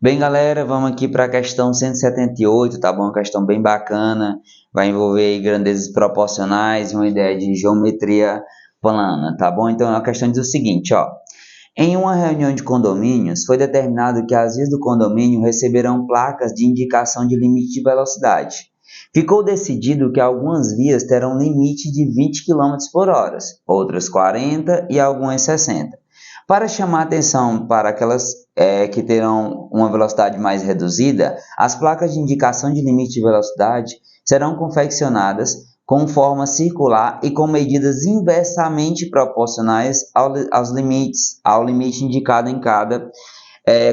Bem, galera, vamos aqui para a questão 178, tá bom? Uma questão bem bacana, vai envolver aí grandezas proporcionais e uma ideia de geometria plana, tá bom? Então, a questão diz o seguinte, ó. Em uma reunião de condomínios, foi determinado que as vias do condomínio receberão placas de indicação de limite de velocidade. Ficou decidido que algumas vias terão limite de 20 km por hora, outras 40 e algumas 60. Para chamar atenção para aquelas que terão uma velocidade mais reduzida, as placas de indicação de limite de velocidade serão confeccionadas com forma circular e com medidas inversamente proporcionais ao limite indicado em cada,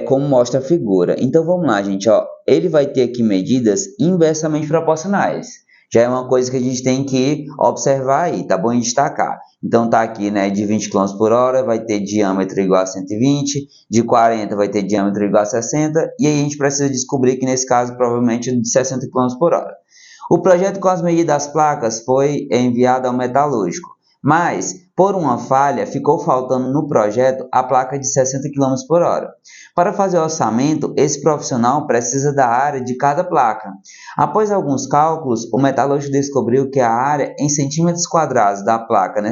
como mostra a figura. Então vamos lá, gente, ó. Ele vai ter aqui medidas inversamente proporcionais. Já é uma coisa que a gente tem que observar aí, tá bom? E destacar. Então tá aqui, né, de 20 km por hora vai ter diâmetro igual a 120, de 40 vai ter diâmetro igual a 60, e aí a gente precisa descobrir que nesse caso provavelmente de 60 km por hora. O projeto com as medidas das placas foi enviado ao metalúrgico, mas, por uma falha, ficou faltando no projeto a placa de 60 km por hora. Para fazer o orçamento, esse profissional precisa da área de cada placa. Após alguns cálculos, o metalúrgico descobriu que a área em centímetros quadrados da placa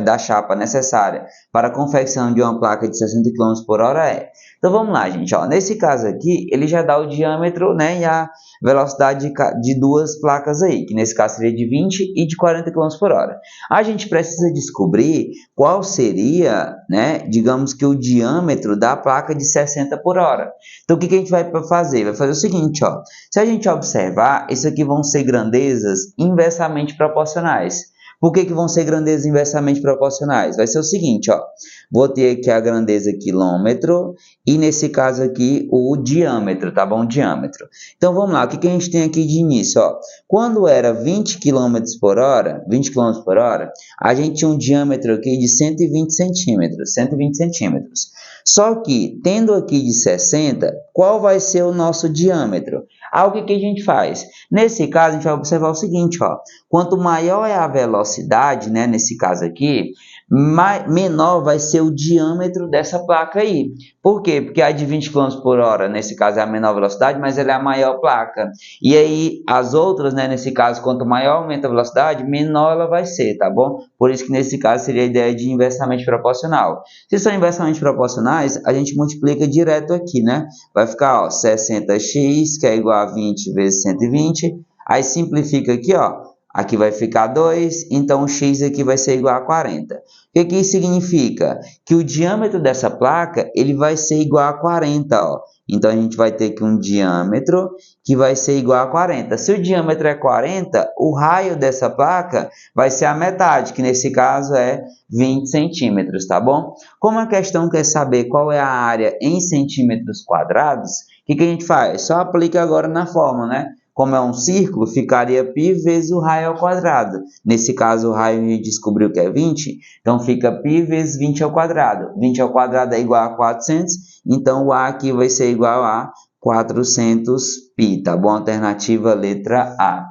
da chapa necessária para a confecção de uma placa de 60 km por hora é. Então vamos lá, gente. Ó. Nesse caso aqui, ele já dá o diâmetro, né, e a velocidade de duas placas aí, que nesse caso seria de 20 e de 40 km por hora. A gente precisa descobrir qual seria, né, digamos que o diâmetro da placa de 60 por hora. Então, o que a gente vai fazer? Vai fazer o seguinte, ó. Se a gente observar, isso aqui vão ser grandezas inversamente proporcionais. Por que vão ser grandezas inversamente proporcionais? Vai ser o seguinte, ó. Vou ter aqui a grandeza quilômetro e nesse caso aqui o diâmetro, tá bom? Diâmetro. Então vamos lá, o que a gente tem aqui de início, ó? Quando era 20 km por hora, a gente tinha um diâmetro aqui de 120 centímetros. Só que, tendo aqui de 60, qual vai ser o nosso diâmetro? Aí o que a gente faz? Nesse caso, a gente vai observar o seguinte, ó. Quanto maior é a velocidade, né, nesse caso aqui, menor vai ser o diâmetro dessa placa aí. Por quê? Porque a de 20 km por hora, nesse caso, é a menor velocidade, mas ela é a maior placa. E aí, as outras, né, nesse caso, quanto maior aumenta a velocidade, menor ela vai ser, tá bom? Por isso que nesse caso seria a ideia de inversamente proporcional. Se são inversamente proporcionais, a gente multiplica direto aqui, né? Vai ficar, ó, 60x, que é igual a 20 vezes 120. Aí simplifica aqui, ó. Aqui vai ficar 2, então o x aqui vai ser igual a 40. O que isso significa? Que o diâmetro dessa placa ele vai ser igual a 40. Ó. Então, a gente vai ter aqui um diâmetro que vai ser igual a 40. Se o diâmetro é 40, o raio dessa placa vai ser a metade, que nesse caso é 20 centímetros, tá bom? Como a questão quer saber qual é a área em centímetros quadrados, o que a gente faz? Só aplica agora na fórmula, né? Como é um círculo, ficaria π vezes o raio ao quadrado. Nesse caso, o raio a gente descobriu que é 20, então fica π vezes 20 ao quadrado. 20 ao quadrado é igual a 400, então o A aqui vai ser igual a 400π, tá bom? Alternativa letra A.